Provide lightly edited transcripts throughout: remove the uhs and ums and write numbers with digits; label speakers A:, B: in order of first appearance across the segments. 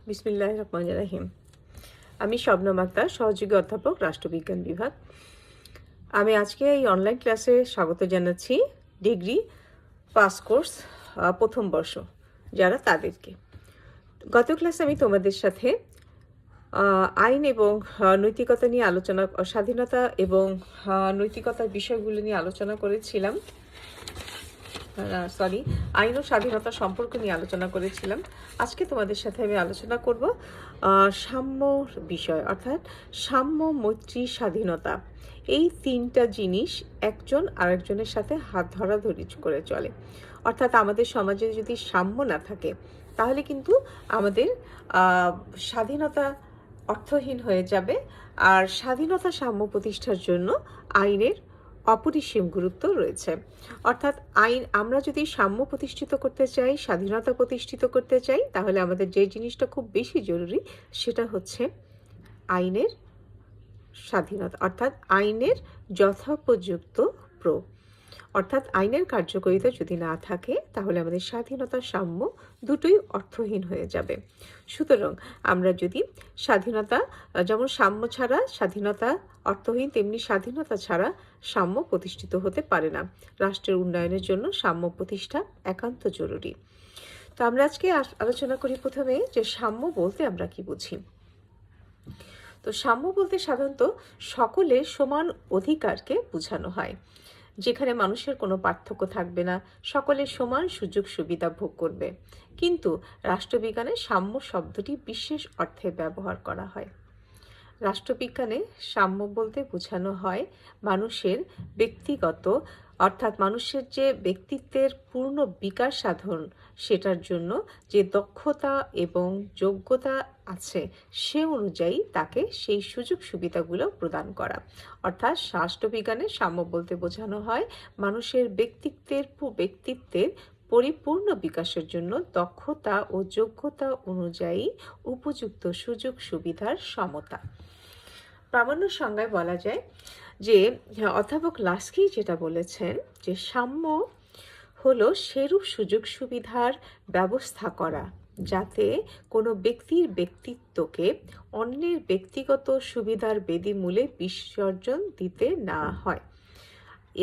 A: বিসমিল্লাহির রহমানির রহিম। আমি শবনম আক্তার, সহযোগী অধ্যাপক, রাষ্ট্রবিজ্ঞান বিভাগ। আমি আজকে এই অনলাইন ক্লাসে স্বাগত জানাচ্ছি ডিগ্রি পাস কোর্স প্রথম বর্ষ যারা তাদেরকে। গত ক্লাসে আমি তোমাদের সাথে আইন এবং নৈতিকতা নিয়ে আলোচনা, স্বাধীনতা এবং নৈতিকতার বিষয়গুলো নিয়ে আলোচনা করেছিলাম। আইন ও স্বাধীনতা সম্পর্ক নিয়ে আলোচনা করেছিলাম। আজকে তোমাদের সাথে আমি আলোচনা করব সাম্যর বিষয়, অর্থাৎ সাম্য, মৈত্রী, স্বাধীনতা। এই তিনটা জিনিস একজন আরেকজনের সাথে হাত ধরাধরি করে চলে। অর্থাৎ আমাদের সমাজে যদি সাম্য না থাকে তাহলে কিন্তু আমাদের স্বাধীনতা অর্থহীন হয়ে যাবে। আর স্বাধীনতা সাম্য প্রতিষ্ঠার জন্য আইনের অপরিসীম গুরুত্ব রয়েছে। অর্থাৎ আমরা যদি সাম্য প্রতিষ্ঠিত করতে চাই, স্বাধীনতা প্রতিষ্ঠিত করতে চাই, তাহলে আমাদের যে জিনিসটা খুব বেশি জরুরি সেটা হচ্ছে আইনের স্বাধীনতা, অর্থাৎ আইনের যথোপযুক্ত প্রয়োগ। অর্থাৎ আইনের কার্যকারিতা যদি না থাকে তাহলে আমাদের স্বাধীনতা, সাম্য দুটোই অর্থহীন হয়ে যাবে। সুতরাং আমরা যদি স্বাধীনতা, যেমন সাম্য ছাড়া স্বাধীনতা অর্থহীন, তেমনি স্বাধীনতা ছাড়া সাম্য প্রতিষ্ঠিত হতে পারে না। রাষ্ট্রের উন্নয়নের জন্য সাম্য প্রতিষ্ঠা একান্ত জরুরি। তো আমরা আজকে আলোচনা করি প্রথমে যে সাম্য বলতে আমরা কি বুঝি। তো সাম্য বলতে সাধারণত সকলের সমান অধিকারকে বোঝানো হয়, যেখানে মানুষের কোনো পার্থক্য থাকবে না, সকলের সমান সুযোগ সুবিধা ভোগ করবে। কিন্তু রাষ্ট্রবিজ্ঞানে সাম্য শব্দটি বিশেষ অর্থে ব্যবহার করা হয়। রাষ্ট্রবিজ্ঞানে সাম্য বলতে বোঝানো হয় মানুষের ব্যক্তিগত, অর্থাৎ মানুষের যে ব্যক্তিত্বের পূর্ণ বিকাশ সাধন, সেটার জন্য যে দক্ষতা এবং যোগ্যতা আছে সে অনুযায়ী তাকে সেই সুযোগ সুবিধাগুলো প্রদান করা। অর্থাৎ রাষ্ট্রবিজ্ঞানে সাম্য বলতে বোঝানো হয় মানুষের ব্যক্তিত্বের পরিপূর্ণ বিকাশের জন্য দক্ষতা ও যোগ্যতা অনুযায়ী উপযুক্ত সুযোগ সুবিধার সমতা। প্রামাণ্য সংজ্ঞায় বলা যায় যে অধ্যাপক লাস্কি যেটা বলেছেন যে সাম্য হলো সেরূপ সুযোগ সুবিধার ব্যবস্থা করা যাতে কোনো ব্যক্তির ব্যক্তিত্বকে অন্যের ব্যক্তিগত সুবিধার বেদিমূলে বিসর্জন দিতে না হয়।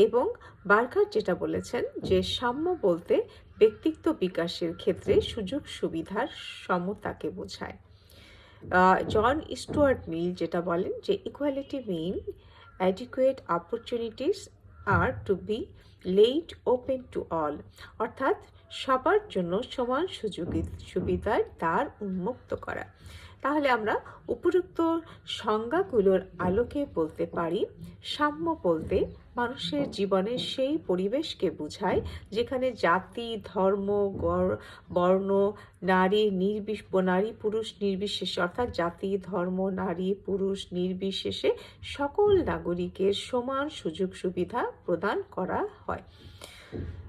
A: এবং বার্কার যেটা বলেছেন যে সাম্য বলতে ব্যক্তিত্ব বিকাশের ক্ষেত্রে সুযোগ সুবিধার সমতাকে বোঝায়। জন স্টুয়ার্ট মিল যেটা বলেন যে equality mean adequate opportunities are to be laid open to all, অর্থাৎ সবার জন্য সমান সুবিধার দ্বার উন্মুক্ত করা। তাহলে আমরা উপরোক্ত সংজ্ঞাগুলোর আলোকে বলতে পারি সাম্য বলতে মানুষের জীবনের সেই পরিবেশকে বোঝায় যেখানে জাতি, ধর্ম, বর্ণ, নারী পুরুষ নির্বিশেষে, অর্থাৎ জাতি, ধর্ম, নারী পুরুষ নির্বিশেষে সকল নাগরিকের সমান সুযোগ সুবিধা প্রদান করা হয়।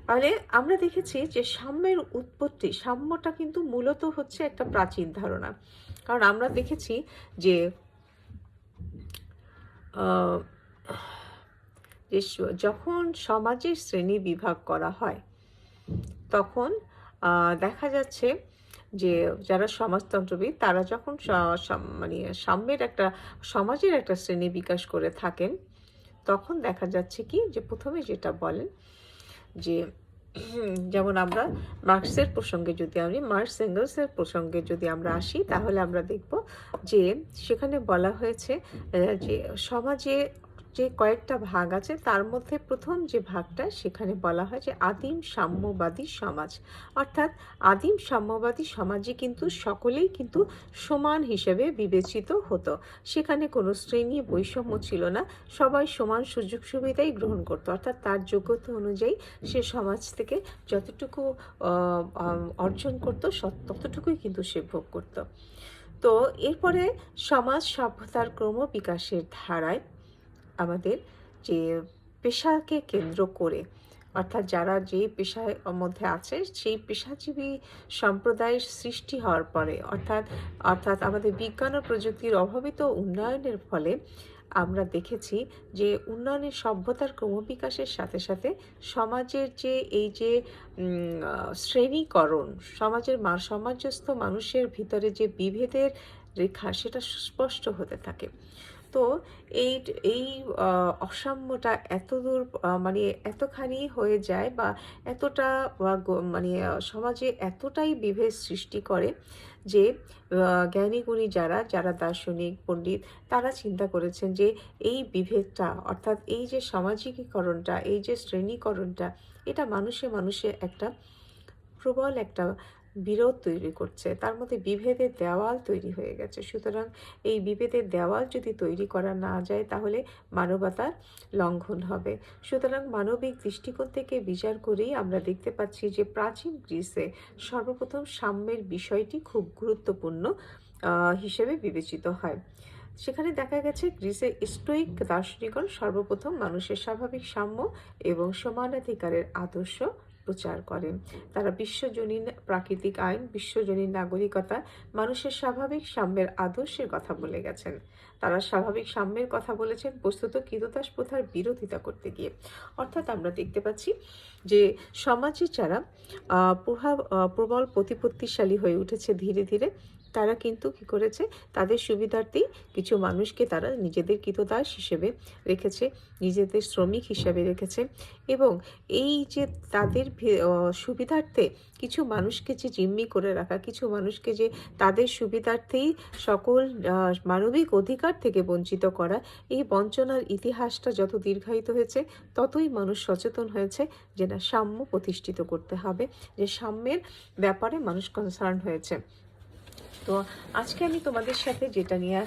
A: তাহলে আমরা দেখেছি যে সাম্যের উৎপত্তি, সাম্যটা কিন্তু মূলত হচ্ছে একটা প্রাচীন ধারণা। কারণ আমরা দেখেছি যে যখন সমাজের শ্রেণী বিভাগ করা হয় তখন দেখা যাচ্ছে যে যারা সমাজতন্ত্রবিদ তারা যখন সাম্যের একটা সমাজের একটা শ্রেণী বিকাশ করে থাকেন তখন দেখা যাচ্ছে কি যে প্রথমে যেটা বলেন যে যেমন আমরা মার্কসের প্রসঙ্গে মার্কস এঙ্গেলসের প্রসঙ্গে যদি আমরা আসি তাহলে আমরা দেখব যে সেখানে বলা হয়েছে যে সমাজে যে কয়েকটা ভাগ আছে তার মধ্যে প্রথম যে ভাগটা সেখানে বলা হয় যে আদিম সাম্যবাদী সমাজ। অর্থাৎ আদিম সাম্যবাদী সমাজে কিন্তু সকলেই কিন্তু সমান হিসেবে বিবেচিত হতো, সেখানে কোনো শ্রেণী বৈষম্য ছিল না, সবাই সমান সুযোগ সুবিধাই গ্রহণ করতো। অর্থাৎ তার যোগ্যতা অনুযায়ী সে সমাজ থেকে যতটুকু অর্জন করতো ততটুকুই কিন্তু সে ভোগ করত। তো এরপরে সমাজ সভ্যতার ক্রমবিকাশের ধারায় আমাদের যে পেশাকে কেন্দ্র করে, অর্থাৎ যারা যে পেশার মধ্যে আছে সেই পেশাজীবী সম্প্রদায়ের সৃষ্টি হওয়ার পরে, অর্থাৎ আমাদের বিজ্ঞান ও প্রযুক্তির অভাবিত উন্নয়নের ফলে আমরা দেখেছি যে উন্নয়নের সভ্যতার ক্রমবিকাশের সাথে সাথে সমাজের যে এই যে শ্রেণীকরণ, সমাজস্থ মানুষের ভিতরে যে বিভেদের রেখা সেটা স্পষ্ট হতে থাকে। তো এই এই অসাম্যটা এতদূর মানে এতখানি হয়ে যায় বা এতটা মানে সমাজে এতটাই বিভেদ সৃষ্টি করে যে জ্ঞানী গুণী যারা দার্শনিক পণ্ডিত তারা চিন্তা করেছেন যে এই বিভেদটা, অর্থাৎ এই যে সামাজিকীকরণটা, এই যে শ্রেণীকরণটা, এটা মানুষে মানুষে একটা প্রবল একটা বিরোধ তৈরি করছে, তার মধ্যে বিভেদের দেওয়াল তৈরি হয়ে গেছে। সুতরাং এই বিভেদের দেওয়াল যদি তৈরি করা না যায় তাহলে মানবতার লঙ্ঘন হবে। সুতরাং মানবিক দৃষ্টিকোণ থেকে বিচার করেই আমরা দেখতে পাচ্ছি যে প্রাচীন গ্রিসে সর্বপ্রথম সাম্যের বিষয়টি খুব গুরুত্বপূর্ণ হিসেবে বিবেচিত হয়। সেখানে দেখা গেছে গ্রিসের স্টোইক দার্শনিকগণ সর্বপ্রথম মানুষের স্বাভাবিক সাম্য এবং সমানাধিকারের আদর্শ প্রচার করেন। তারা বিশ্বজনীন প্রাকৃতিক আইন, বিশ্বজনীন নাগরিকতা, মানুষের স্বাভাবিক সাম্যের আদর্শের কথা বলে গেছেন। তারা স্বাভাবিক সাম্যের কথা বলেছেন বস্তুত ক্রীতদাস প্রথার বিরোধিতা করতে গিয়ে। অর্থাৎ আমরা দেখতে পাচ্ছি যে সমাজে যারা প্রবল প্রতিপত্তিশালী হয়ে উঠেছে ধীরে ধীরে, তারা কিন্তু কী করেছে, তাদের সুবিধার্থেই কিছু মানুষকে তারা নিজেদের ক্রীতদাস হিসেবে রেখেছে, নিজেদের শ্রমিক হিসেবে রেখেছে, এবং এই যে তাদের সুবিধার্থে কিছু মানুষকে যে জিম্মি করে রাখা, কিছু মানুষকে যে তাদের সুবিধার্থেই সকল মানবিক অধিকার থেকে বঞ্চিত করা, এই বঞ্চনার ইতিহাসটা যত দীর্ঘায়িত হয়েছে ততই মানুষ সচেতন হয়েছে যে না, সাম্য প্রতিষ্ঠিত করতে হবে, যে সাম্যের ব্যাপারে মানুষ কনসার্ন হয়েছে। তো আজকে আমি তোমাদের সাথে যেটা নিয়ে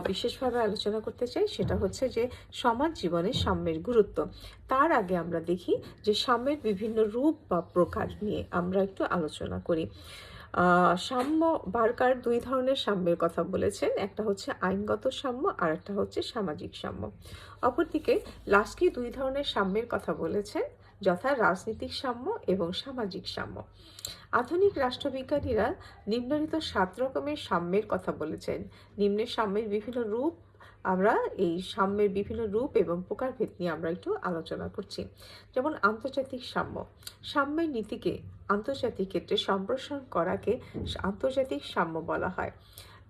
A: বিশেষভাবে আলোচনা করতে চাই সেটা হচ্ছে যে সমাজ জীবনে সাম্যের গুরুত্ব। তার আগে আমরা দেখি যে সাম্যের বিভিন্ন রূপ বা প্রকার নিয়ে আমরা একটু আলোচনা করি। সাম্য বার্কার দুই ধরনের সাম্যের কথা বলেছেন, একটা হচ্ছে আইনগত সাম্য আর একটা হচ্ছে সামাজিক সাম্য। অপরদিকে লাস্কি দুই ধরনের সাম্যের কথা বলেছেন, যথা রাজনৈতিক সাম্য এবং সামাজিক সাম্য। আধুনিক রাষ্ট্রবিজ্ঞানীরা নিম্নলিখিত 7 রকমের সাম্যের কথা বলেছেন। নিম্নের সাম্যের বিভিন্ন রূপ, আমরা এই সাম্যের বিভিন্ন রূপ এবং প্রকারভেদ নিয়ে আমরা একটু আলোচনা করছি। যেমন আন্তর্জাতিক সাম্য। সাম্যের নীতিকে আন্তর্জাতিক ক্ষেত্রে সম্প্রসারণ করাকে আন্তর্জাতিক সাম্য বলা হয়।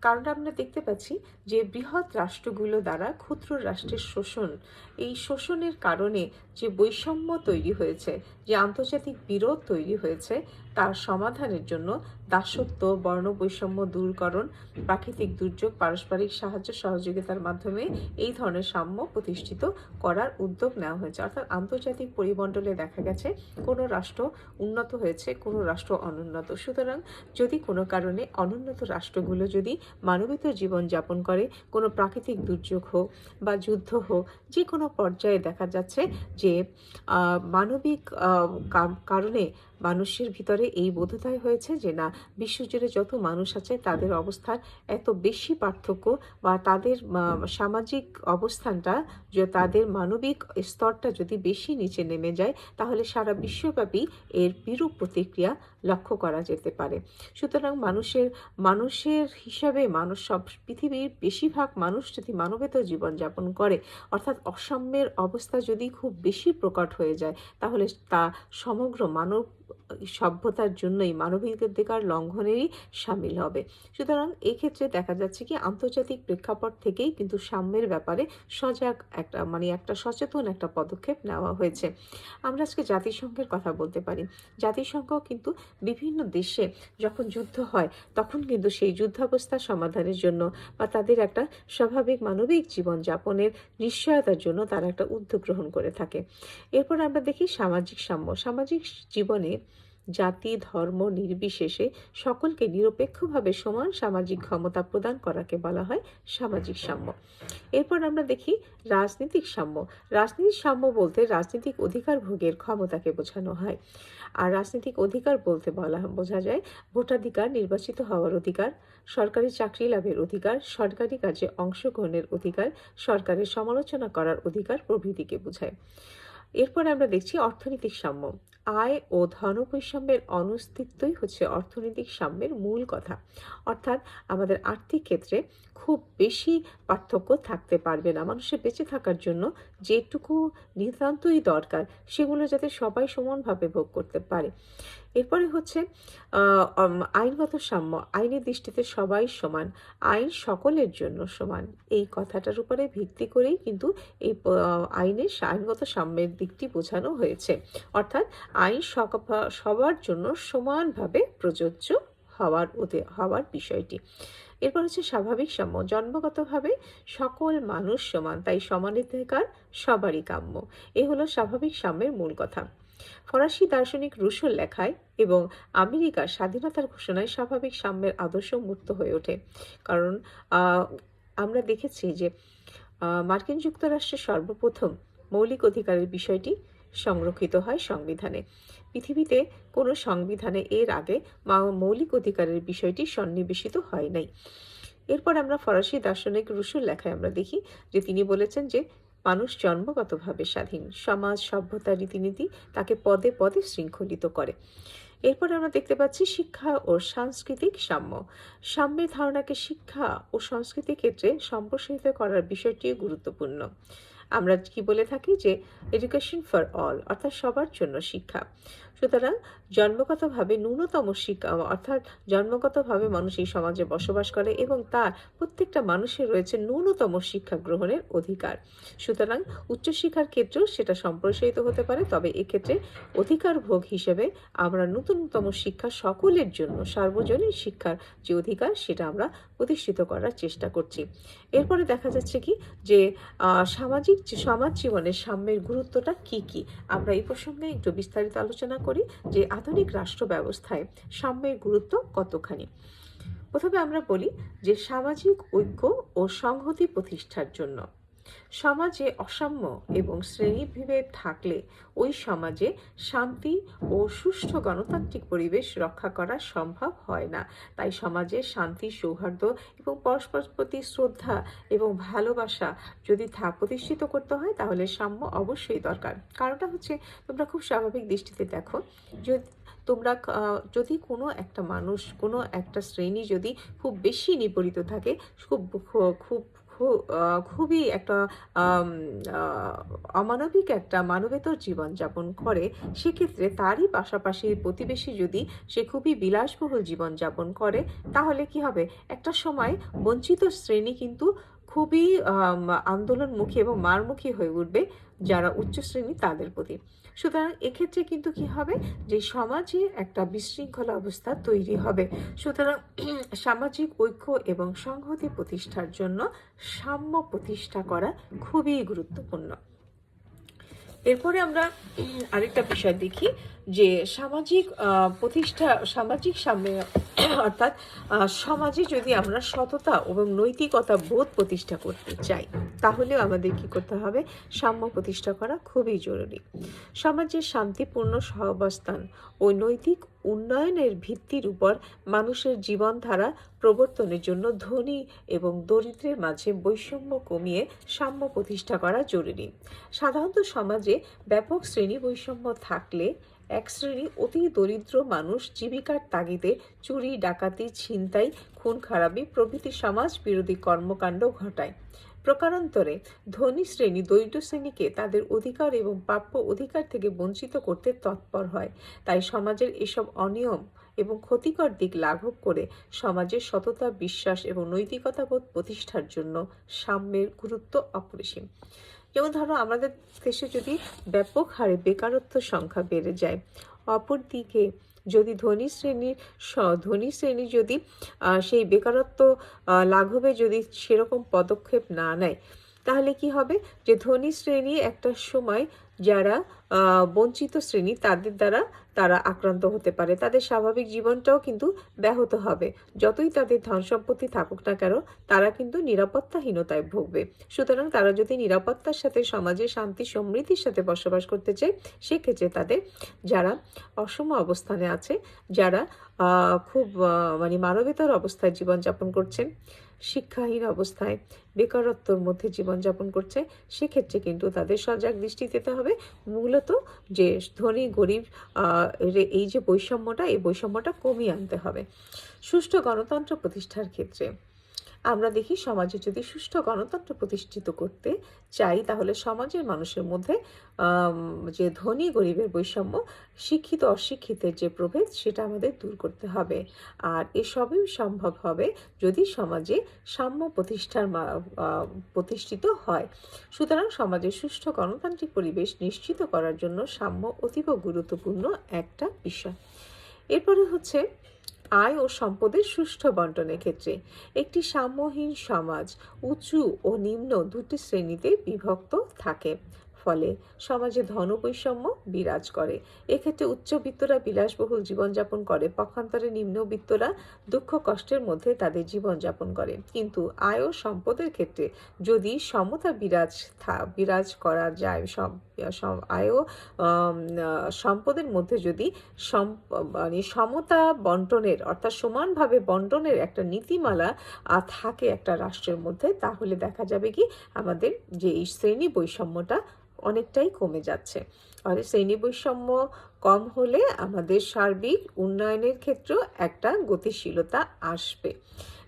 A: কারণ আমরা দেখতে পাচ্ছি যে বৃহৎ রাষ্ট্রগুলো দ্বারা ক্ষুদ্র রাষ্ট্রের শোষণ, এই শোষণের কারণে যে বৈষম্য তৈরি হয়েছে, যে আন্তর্জাতিক বিরোধ তৈরি হয়েছে, তার সমাধানের জন্য দাসত্ব, বর্ণ বৈষম্য দূরকরণ, প্রাকৃতিক দুর্যোগ, পারস্পরিক সাহায্য সহযোগিতার মাধ্যমে এই ধরনের সাম্য প্রতিষ্ঠিত করার উদ্যোগ নেওয়া হয়েছে। অর্থাৎ আন্তর্জাতিক পরিমণ্ডলে দেখা গেছে কোনো রাষ্ট্র উন্নত হয়েছে, কোনো রাষ্ট্র অনুন্নত। সুতরাং যদি কোনো কারণে অনুন্নত রাষ্ট্রগুলো যদি মানবিক জীবনযাপন করে, কোনো প্রাকৃতিক দুর্যোগ হোক বা যুদ্ধ হোক, যে কোনো পর্যায়ে দেখা যাচ্ছে যে মানবিক কারণে মানুষের ভিতরে এই বোধোদয় হয়েছে যে না, বিশ্বজুড়ে যত মানুষ আছে তাদের অবস্থার এত বেশি পার্থক্য বা তাদের সামাজিক অবস্থানটা, যে তাদের মানবিক স্তরটা যদি বেশি নিচে নেমে যায় তাহলে সারা বিশ্বব্যাপী এর বিরূপ প্রতিক্রিয়া লক্ষ্য করা যেতে পারে। সুতরাং মানুষের হিসাবে সব পৃথিবীর বেশিরভাগ মানুষ যদি মানবেতর জীবনযাপন করে, অর্থাৎ অসাম্যের অবস্থা যদি খুব বেশি প্রকট হয়ে যায়, তাহলে তা সমগ্র মানব সভ্যতার জন্যই মানবাধিকার লঙ্ঘনেরই সামিল হবে। সুতরাং এক্ষেত্রে দেখা যাচ্ছে কি আন্তর্জাতিক প্রেক্ষাপট থেকেই কিন্তু সাম্যের ব্যাপারে সজাগ একটা সচেতন একটা পদক্ষেপ নেওয়া হয়েছে। আমরা আজকে জাতিসংঘের কথা বলতে পারি। জাতিসংঘ কিন্তু বিভিন্ন দেশে যখন যুদ্ধ হয় তখন কিন্তু সেই যুদ্ধাবস্থা সমাধানের জন্য বা তাদের একটা স্বাভাবিক মানবিক জীবনযাপনের নিশ্চয়তার জন্য তারা একটা উদ্যোগ গ্রহণ করে থাকে। এরপর আমরা দেখি সামাজিক সাম্য। সামাজিক জীবনে জাতি ধর্ম নির্বিশেষে সকলকে নিরপেক্ষভাবে সমান সামাজিক ক্ষমতা প্রদান করাকে বলা হয় সামাজিক সাম্য। এরপর আমরা দেখি রাজনৈতিক সাম্য। রাজনৈতিক সাম্য বলতে রাজনৈতিক অধিকার ভোগের ক্ষমতাকে বোঝানো হয়। আর রাজনৈতিক অধিকার বলতে বোঝা যায় ভোটাধিকার, নির্বাচিত হওয়ার অধিকার, সরকারি চাকরি লাভের অধিকার, সরকারি কাজে অংশগ্রহণের অধিকার, সরকারের সমালোচনা করার অধিকার প্রভৃতিকে বোঝায়। এরপর আমরা দেখছি অর্থনৈতিক সাম্য। আয় ও ধনবৈষম্যের অনস্তিত্বই হচ্ছে অর্থনৈতিক সাম্যের মূল কথা। অর্থাৎ আমাদের আর্থিক ক্ষেত্রে খুব বেশি পার্থক্য থাকতে পারবে না। মানুষের বেঁচে থাকার জন্য যেটুকু নিতান্তই দরকার সেগুলো যাতে সবাই সমানভাবে ভোগ করতে পারে। এরপরে হচ্ছে আইনগত সাম্য। আইনের দৃষ্টিতে সবাই সমান। আইন সকলের জন্য সমান। এই কথাটার উপরে ভিত্তি করেই কিন্তু এই আইনগত সাম্যের দিকটি বোঝানো হয়েছে। অর্থাৎ আইন সবার জন্য সমানভাবে প্রযোজ্য হওয়ার বিষয়টি। এরপর হচ্ছে স্বাভাবিক সাম্য। জন্মগতভাবে সকল মানুষ সমান, তাই সমানাধিকার সবারই কাম্য। এ হলো স্বাভাবিক সাম্যের মূল কথা। ফরাসি দার্শনিক রুশোর লেখায় এবং আমেরিকার স্বাধীনতার ঘোষণায় স্বাভাবিক সাম্যের আদর্শ মূর্ত হয়ে ওঠে। কারণ আমরা দেখেছি যে মার্কিন যুক্তরাষ্ট্রের সর্বপ্রথম মৌলিক অধিকারের বিষয়টি সংরক্ষিত হয় সংবিধানে। পৃথিবীতে কোনো সংবিধানে এর আগে মৌলিক অধিকারের বিষয়টি সন্নিবেশিত হয় নাই। এরপর আমরা ফরাসি দার্শনিক রুশোর লেখায় আমরা দেখি যে তিনি বলেছেন যে মানুষ জন্মগতভাবে স্বাধীন। সমাজ, সভ্যতা, রীতিনীতি তাকে পদে পদে শৃঙ্খলিত করে। এরপর আমরা দেখতে পাচ্ছি শিক্ষা ও সাংস্কৃতিক সাম্য। সাম্যের ধারণাকে শিক্ষা ও সংস্কৃতির ক্ষেত্রে সম্প্রসারিত করার বিষয়টিও গুরুত্বপূর্ণ। আমরা কি বলে থাকি যে এডুকেশন ফর অল, অর্থাৎ সবার জন্য শিক্ষা। সুতরাং জন্মগতভাবে ন্যূনতম শিক্ষা, অর্থাৎ জন্মগতভাবে মানুষ এই সমাজে বসবাস করে এবং তার প্রত্যেকটা মানুষের রয়েছে ন্যূনতম শিক্ষা গ্রহণের অধিকার। সুতরাং উচ্চশিক্ষার ক্ষেত্রেও সেটা সম্প্রসারিত হতে পারে, তবে এক্ষেত্রে অধিকার ভোগ হিসেবে আমরা নূতনতম শিক্ষা সকলের জন্য সার্বজনীন শিক্ষার যে অধিকার সেটা আমরা প্রতিষ্ঠিত করার চেষ্টা করছি। এরপরে দেখা যাচ্ছে কি যে সমাজ জীবনের সাম্যের গুরুত্বটা কি কি, আমরা এই প্রসঙ্গে একটু বিস্তারিত আলোচনা করি যে আধুনিক রাষ্ট্র ব্যবস্থায় সাম্যের গুরুত্ব কতখানি। প্রথমে আমরা বলি যে সামাজিক ঐক্য ও সংহতি প্রতিষ্ঠার জন্য সমাজে অসাম্য এবং শ্রেণীবিভেদ থাকলে ওই সমাজে শান্তি ও সুষ্ঠু গণতান্ত্রিক পরিবেশ রক্ষা করা সম্ভব হয় না। তাই সমাজে শান্তি, সৌহার্দ্য এবং পরস্পর প্রতি শ্রদ্ধা এবং ভালোবাসা যদি প্রতিষ্ঠিত করতে হয় তাহলে সাম্য অবশ্যই দরকার। কারণটা হচ্ছে তোমরা খুব স্বাভাবিক দৃষ্টিতে দেখো, যদি কোনো একটা মানুষ, কোনো একটা শ্রেণী যদি খুব বেশি নিপীড়িত থাকে, খুবই একটা অমানবিক একটা মানবেতর জীবন যাপন করে, সেক্ষেত্রে তারই পাশাপাশি প্রতিবেশী যদি সে খুবই বিলাসবহুল জীবন যাপন করে, তাহলে কি হবে, একটা সময় বঞ্চিত শ্রেণী কিন্তু খুবই আন্দোলনমুখী এবং মারমুখী হয়ে উঠবে যারা উচ্চ শ্রেণী তাদের প্রতি। সুতরাং এক্ষেত্রে কিন্তু কি হবে যে সমাজে একটা বিশৃঙ্খলা অবস্থা তৈরি হবে। সুতরাং সামাজিক ঐক্য এবং সংহতি প্রতিষ্ঠার জন্য সাম্য প্রতিষ্ঠা করা খুবই গুরুত্বপূর্ণ। এরপরে আমরা আরেকটা বিষয় দেখি যে সামাজিক সাম্য, অর্থাৎ সমাজে যদি আমরা সততা এবং নৈতিকতা বোধ প্রতিষ্ঠা করতে চাই তাহলেও আমাদের কি করতে হবে, সাম্য প্রতিষ্ঠা করা খুবই জরুরি। সমাজের শান্তিপূর্ণ সহাবস্থান ও নৈতিক উন্নয়নের ভিত্তির উপর মানুষের জীবনধারা প্রবর্তনের জন্য ধনী এবং দরিদ্রের মাঝে বৈষম্য কমিয়ে সাম্য প্রতিষ্ঠা করা জরুরি। সাধারণত সমাজে ব্যাপক শ্রেণী বৈষম্য থাকলে এক শ্রেণী অতি দরিদ্র মানুষ জীবিকার তাগিদে চুরি, ডাকাতি, ছিনতাই, খুন খারাপি প্রভৃতি সমাজ বিরোধী কর্মকাণ্ড ঘটায়। প্রকারান্তরে ধনী শ্রেণী দরিদ্র শ্রেণীকে তাদের অধিকার এবং প্রাপ্য অধিকার থেকে বঞ্চিত করতে তৎপর হয়। তাই সমাজের এসব অনিয়ম এবং ক্ষতিকর দিক লাঘব করে সমাজের সততা, বিশ্বাস এবং নৈতিকতাবোধ প্রতিষ্ঠার জন্য সাম্যের গুরুত্ব অপরিসীম। যেমন ধরো আমাদের দেশে যদি ব্যাপক হারে বেকারত্ব সংখ্যা বেড়ে যায়, অপরদিকে যদি ধনী শ্রেণী যদি সেই বেকারত্ব লাঘবে যদি সেরকম পদক্ষেপ না নেয়, তাহলে কি হবে যে ধনী শ্রেণী একটা সময় যারা বঞ্চিত শ্রেণী তারা আক্রান্ত হতে পারে, তাদের স্বাভাবিক জীবনটাও কিন্তু ব্যাহত হবে। যতই তাদের ধন সম্পত্তি থাকুক না কেন, তারা কিন্তু নিরাপত্তাহীনতায় ভুগবে। সুতরাং তারা যদি নিরাপত্তার সাথে সমাজে শান্তি সমৃদ্ধির সাথে বসবাস করতে চায়, সেক্ষেত্রে তাদের যারা অসম অবস্থানে আছে, যারা খুব মানবেতর অবস্থায় জীবনযাপন করছেন, শিক্ষাহীন অবস্থায় বেকারত্বর মধ্যে জীবনযাপন করছে, সেক্ষেত্রে কিন্তু তাদের সজাগ দৃষ্টি দিতে হবে। মূলত মূলত যে ধনী গরিব এই যে বৈষম্যটা, এই বৈষম্যটা কমিয়ে আনতে হবে। সুষ্ঠু গণতন্ত্র প্রতিষ্ঠার ক্ষেত্রে আমরা দেখি সমাজে যদি সুষ্ঠু গণতন্ত্র প্রতিষ্ঠিত করতে চাই, তাহলে সমাজের মানুষের মধ্যে যে ধনী গরিবের বৈষম্য, শিক্ষিত অশিক্ষিতের যে প্রভেদ, সেটা আমাদের দূর করতে হবে। আর এসবই সম্ভব হবে যদি সমাজে সাম্য প্রতিষ্ঠিত হয়। সুতরাং সমাজে সুষ্ঠু গণতান্ত্রিক পরিবেশ নিশ্চিত করার জন্য সাম্য অতীব গুরুত্বপূর্ণ একটা বিষয়। এরপরে হচ্ছে আয় ও সম্পদের সুষ্ঠু বন্টনের ক্ষেত্রে একটি সাম্যহীন সমাজ উঁচু ও নিম্ন দুটি শ্রেণীতে বিভক্ত থাকে, ফলে সমাজে ধন বৈষম্য বিরাজ করে। এক্ষেত্রে উচ্চবিত্তরা বিলাসবহুল জীবনযাপন করে, পক্ষান্তরে নিম্নবিত্তরা দুঃখ কষ্টের মধ্যে তাদের জীবনযাপন করে। কিন্তু আয় ও সম্পদের ক্ষেত্রে যদি সমতা বিরাজ করা যায়, আয় ও সম্পদের মধ্যে যদি মানে সমতা বন্টনের, অর্থাৎ সমানভাবে বন্টনের একটা নীতিমালা থাকে একটা রাষ্ট্রের মধ্যে, তাহলে দেখা যাবে কি আমাদের যে এই শ্রেণী বৈষম্যটা অনেকটাই কমে যাচ্ছে। আর শ্রেণী বৈষম্য কম হলে আমাদের সার্বিক উন্নয়নের ক্ষেত্রেও একটা গতিশীলতা আসবে।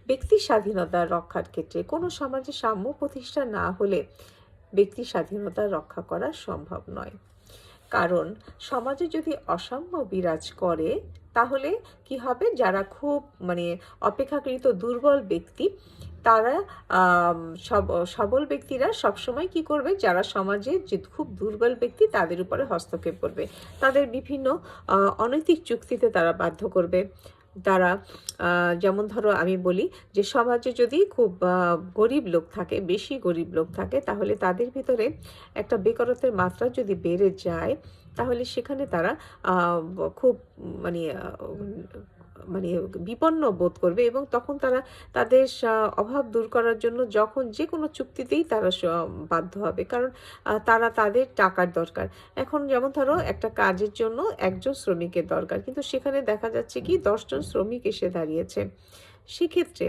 A: ব্যক্তি স্বাধীনতা রক্ষার ক্ষেত্রে কোনো সমাজে সাম্য প্রতিষ্ঠা না হলে ব্যক্তি স্বাধীনতা রক্ষা করা সম্ভব নয়। কারণ সমাজে যদি অসাম্য বিরাজ করে, তাহলে কি হবে, যারা খুব মানে অপেক্ষাকৃত দুর্বল ব্যক্তি, তারা সবল ব্যক্তিরা সবসময় কি করবে, যারা সমাজে যে খুব দুর্বল ব্যক্তি তাদের উপরে হস্তক্ষেপ করবে, তাদের বিভিন্ন অনৈতিক চুক্তিতে তারা বাধ্য করবে। তারা যেমন ধরো আমি বলি যে সমাজে যদি খুব গরিব লোক থাকে, বেশি গরিব লোক থাকে, তাহলে তাদের ভিতরে একটা বেকারত্বের মাত্রা যদি বেড়ে যায়, তাহলে সেখানে তারা খুব মানে মানে বিপন্ন বোধ করবে, এবং তখন তারা তাদের অভাব দূর করার জন্য যখন যে কোনো চুক্তিতেই তারা বাধ্য হবে, কারণ তাদের টাকার দরকার। এখন যেমন ধরো একটা কাজের জন্য একজন শ্রমিকের দরকার, কিন্তু সেখানে দেখা যাচ্ছে কি 10 জন শ্রমিক এসে দাঁড়িয়েছে। সেক্ষেত্রে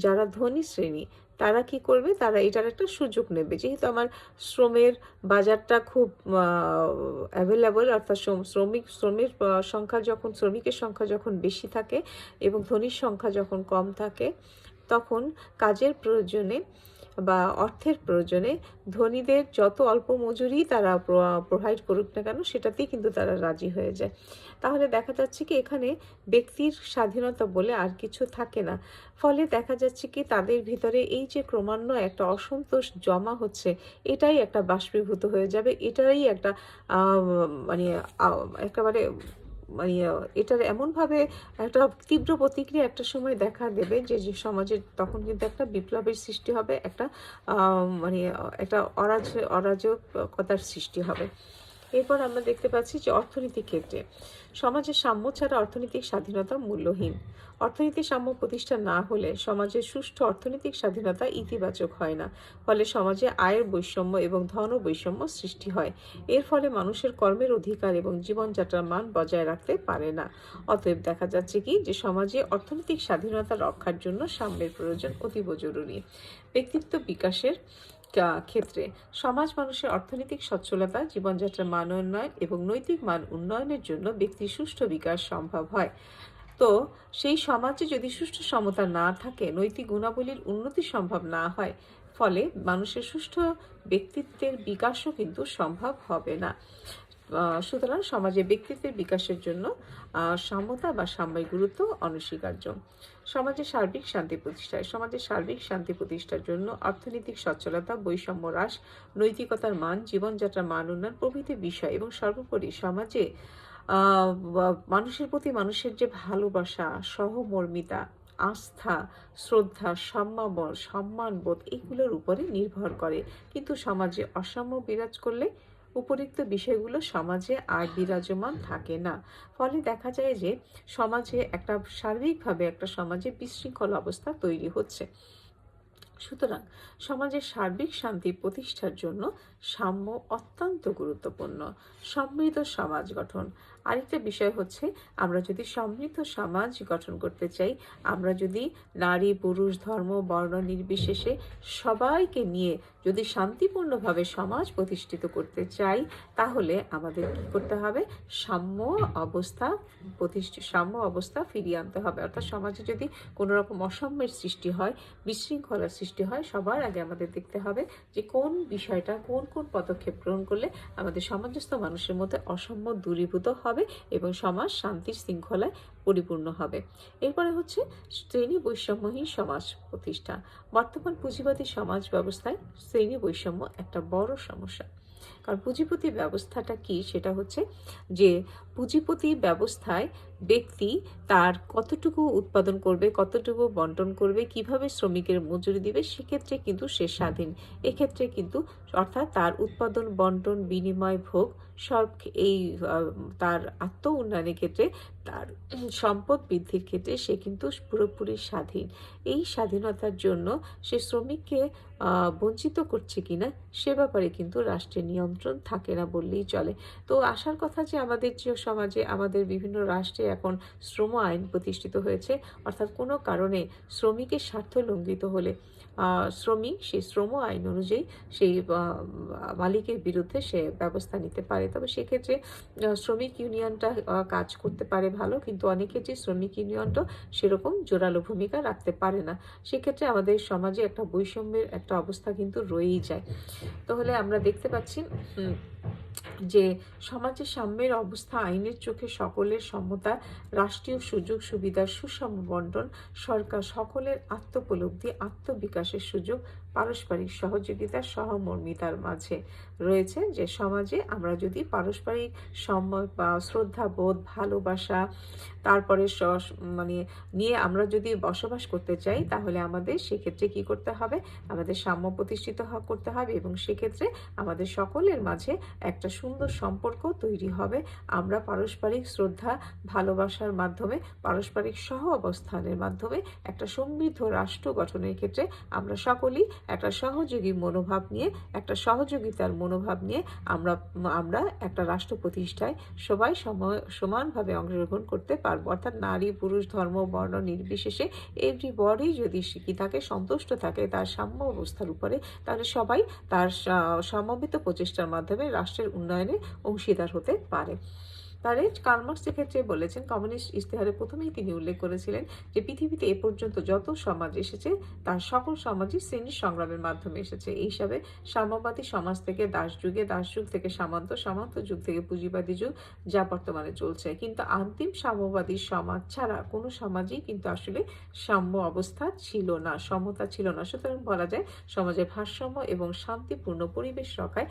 A: যারা ধনী শ্রেণী তারা কি করবে, তারা এটার একটা সুযোগ নেবে, যেহেতু আমার শ্রমের বাজারটা খুব অ্যাভেলেবল, অর্থাৎ শ্রমিকের সংখ্যা যখন বেশি থাকে এবং ধনীর সংখ্যা যখন কম থাকে, তখন কাজের প্রয়োজনে বা অর্থের প্রয়োজনে ধনীদের যত অল্প মজুরি তারা প্রোভাইড করুক না কেন, সেটাতেই কিন্তু তারা রাজি হয়ে যায়। তাহলে দেখা যাচ্ছে কি এখানে ব্যক্তির স্বাধীনতা বলে আর কিছু থাকে না। ফলে দেখা যাচ্ছে কি তাদের ভিতরে এই যে ক্রমান্বয়ে একটা অসন্তোষ জমা হচ্ছে, এটাই একটা বাষ্পীভূত হয়ে যাবে, এটাই একটা মানে একেবারে মানে এটার এমনভাবে একটা তীব্র প্রতিক্রিয়া একটা সময় দেখা দেবে যে সমাজের তখন কিন্তু একটা বিপ্লবের সৃষ্টি হবে, একটা মানে একটা অরাজকতার সৃষ্টি হবে। এরপর আমরা দেখতে পাচ্ছি যে অর্থনীতির ক্ষেত্রে সমাজের সাম্য ছাড়া অর্থনৈতিক স্বাধীনতা মূল্যহীন। অর্থনৈতিক সাম্য প্রতিষ্ঠা না হলে সমাজের সুষ্ঠু অর্থনৈতিক স্বাধীনতা ইতিবাচক হয় না, ফলে সমাজে আয়ের বৈষম্য এবং ধন বৈষম্য সৃষ্টি হয়। এর ফলে মানুষের কর্মের অধিকার এবং জীবনযাত্রার মান বজায় রাখতে পারে না। অতএব দেখা যাচ্ছে কি যে সমাজে অর্থনৈতিক স্বাধীনতা রক্ষার জন্য সাম্যের প্রয়োজন অতীব জরুরি। ব্যক্তিত্ব বিকাশের ক্ষেত্রে সমাজ মানুষের অর্থনৈতিক সচ্ছলতা, জীবনযাত্রার মান উন্নয়ন এবং নৈতিক মান উন্নয়নের জন্য ব্যক্তির সুষ্ঠু বিকাশ সম্ভব হয়। তো সেই সমাজে যদি সুষ্ঠু সমতা না থাকে, নৈতিক গুণাবলীর উন্নতি সম্ভব না হয়, ফলে মানুষের সুষ্ঠু ব্যক্তিত্বের বিকাশও কিন্তু সম্ভব হবে না। সুতরাং সমাজে ব্যক্তিত্বের বিকাশের জন্য সমতা বা সাম্যের গুরুত্ব অনস্বীকার্য। সমাজের সার্বিক শান্তি প্রতিষ্ঠার জন্য অর্থনৈতিক সচ্ছলতা, বৈষম্য হ্রাস, নৈতিকতার মান, জীবনযাত্রার মান উন্নয়ন প্রভৃতি বিষয় এবং সর্বোপরি সমাজে মানুষের প্রতি মানুষের যে ভালোবাসা, সহমর্মিতা, আস্থা, শ্রদ্ধা, সম্মানবোধ, এগুলোর উপরে নির্ভর করে। কিন্তু সমাজে অসাম্য বিরাজ করলে উপরিক্ত বিষয়গুলো সমাজে আর বিরাজমান থাকে না। ফলে দেখা যায় যে সমাজে সার্বিকভাবে একটা সমাজে বিশৃঙ্খল অবস্থা তৈরি হচ্ছে। সুতরাং সমাজের সার্বিক শান্তি প্রতিষ্ঠার জন্য সাম্য অত্যন্ত গুরুত্বপূর্ণ। সমৃদ্ধ সমাজ গঠন। আরেকটা বিষয় হচ্ছে, আমরা যদি সমৃদ্ধ সমাজ গঠন করতে চাই, আমরা যদি নারী পুরুষ ধর্ম বর্ণ নির্বিশেষে সবাইকে নিয়ে যদি শান্তিপূর্ণভাবে সমাজ প্রতিষ্ঠিত করতে চাই, তাহলে আমাদের কি করতে হবে? সাম্য অবস্থা ফিরিয়ে আনতে হবে। অর্থাৎ সমাজে যদি কোনো রকম অসাম্যের সৃষ্টি হয়, বিশৃঙ্খলার সৃষ্টি হয়, সবার আগে আমাদের দেখতে হবে যে কোন বিষয়টা, কোন কোন পদক্ষেপ গ্রহণ করলে আমাদের সমাজস্থ মানুষের মধ্যে অসাম্য দূরীভূত হবে এবং সমাজ শান্তির শৃঙ্খলায় পরিপূর্ণ হবে। এরপরে হচ্ছে শ্রেণী বৈষম্যহীন সমাজ প্রতিষ্ঠা। বর্তমান পুঁজিবাদী সমাজ ব্যবস্থায় শ্রেণী বৈষম্য একটা বড় সমস্যা। কারণ পুঁজিপতি ব্যবস্থাটা কি? সেটা হচ্ছে যে পুঁজিপতি ব্যবস্থায় ব্যক্তি তার কতটুকু উৎপাদন করবে, কতটুকু বন্টন করবে, কিভাবে শ্রমিকের মজুরি দিবে, সেক্ষেত্রে কিন্তু সে স্বাধীন। এক্ষেত্রে কিন্তু অর্থাৎ তার উৎপাদন বন্টন বিনিময় ভোগ সব এই তার আত্ম উন্নয়নের ক্ষেত্রে, তার সম্পদ বৃদ্ধির ক্ষেত্রে সে কিন্তু পুরোপুরি স্বাধীন। এই স্বাধীনতার জন্য সে শ্রমিককে বঞ্চিত করছে কিনা সে ব্যাপারে কিন্তু রাষ্ট্রের নিয়ন্ত্রণ থাকে না বললেই চলে। তো আসার কথা যে আমাদের যে সমাজে, আমাদের বিভিন্ন রাষ্ট্রে এখন শ্রম আইন প্রতিষ্ঠিত হয়েছে, অর্থাৎ কোনো কারণে শ্রমিকের স্বার্থ লঙ্ঘিত হলে শ্রমিক সেই শ্রম আইন অনুযায়ী সেই মালিকের বিরুদ্ধে সে ব্যবস্থা নিতে পারে। তবে সেক্ষেত্রে শ্রমিক ইউনিয়নটা কাজ করতে পারে ভালো, কিন্তু অনেক ক্ষেত্রে শ্রমিক ইউনিয়নটা সেরকম জোরালো ভূমিকা রাখতে পারে না। সেক্ষেত্রে আমাদের সমাজে একটা বৈষম্যের একটা অবস্থা কিন্তু রয়েই যায়। তাহলে আমরা দেখতে পাচ্ছি যে সমাজে সাম্যের অবস্থা, আইনের চোখে সকলের সমতা, রাষ্ট্রীয় সুযোগ সুবিধার সুষম বন্টন, সরকার সকলের আত্মোপলব্ধি, আত্মবিকাশের সুযোগ, পারস্পরিক সহযোগিতা, সহমর্মিতার মাঝে রয়েছে। যে সমাজে আমরা যদি পারস্পরিক বা শ্রদ্ধাবোধ, ভালোবাসা, তারপরে নিয়ে আমরা যদি বসবাস করতে চাই, তাহলে আমাদের সেক্ষেত্রে কি করতে হবে? আমাদের সাম্য প্রতিষ্ঠিত করতে হবে এবং সেক্ষেত্রে আমাদের সকলের মাঝে একটা সুন্দর সম্পর্ক তৈরি হবে। আমরা পারস্পরিক শ্রদ্ধা ভালোবাসার মাধ্যমে, পারস্পরিক সহ অবস্থানের মাধ্যমে একটা সমৃদ্ধ রাষ্ট্র গঠনের ক্ষেত্রে আমরা সকলেই একটা সহযোগী মনোভাব নিয়ে, একটা সহযোগিতার মনোভাব নিয়ে আমরা একটা রাষ্ট্র প্রতিষ্ঠায় সবাই সমানভাবে অংশগ্রহণ করতে পারবো। অর্থাৎ নারী পুরুষ ধর্ম বর্ণ নির্বিশেষে এভরিবডি যদি শিখি থাকে, সন্তুষ্ট থাকে তার সাম্য অবস্থার উপরে, তাহলে সবাই তার সমবেত প্রচেষ্টার মাধ্যমে রাষ্ট্রের উন্নয়নে অংশীদার হতে পারে। তাহলে কার্ল মার্কস এক্ষেত্রে বলেছেন, কমিউনিস্ট ইশতেহারে প্রথমেই তিনি উল্লেখ করেছিলেন যে পৃথিবীতে এ পর্যন্ত যত সমাজ এসেছে তার সকল সমাজই শ্রেণী সংগ্রামের মাধ্যমে এসেছে। এই হিসাবে সাম্যবাদী সমাজ থেকে দাসযুগে, দাসযুগ থেকে সামন্ত, সামন্ত যুগ থেকে পুঁজিবাদী যুগ যা বর্তমানে চলছে। কিন্তু অন্তিম সাম্যবাদী সমাজ ছাড়া কোনো সমাজই কিন্তু আসলে সাম্য অবস্থা ছিল না, সমতা ছিল না। সুতরাং বলা যায় সমাজের ভারসাম্য এবং শান্তিপূর্ণ পরিবেশ রক্ষায়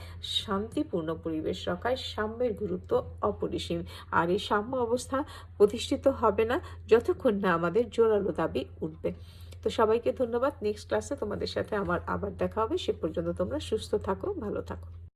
A: সাম্যের গুরুত্ব অপরিসীম। আর এই সাম্য অবস্থা প্রতিষ্ঠিত হবে না যতক্ষণ না আমাদের জোরালো দাবি উঠবে। তো সবাইকে ধন্যবাদ। নেক্সট ক্লাসে তোমাদের সাথে আমার আবার দেখা হবে। সে পর্যন্ত তোমরা সুস্থ থাকো, ভালো থাকো।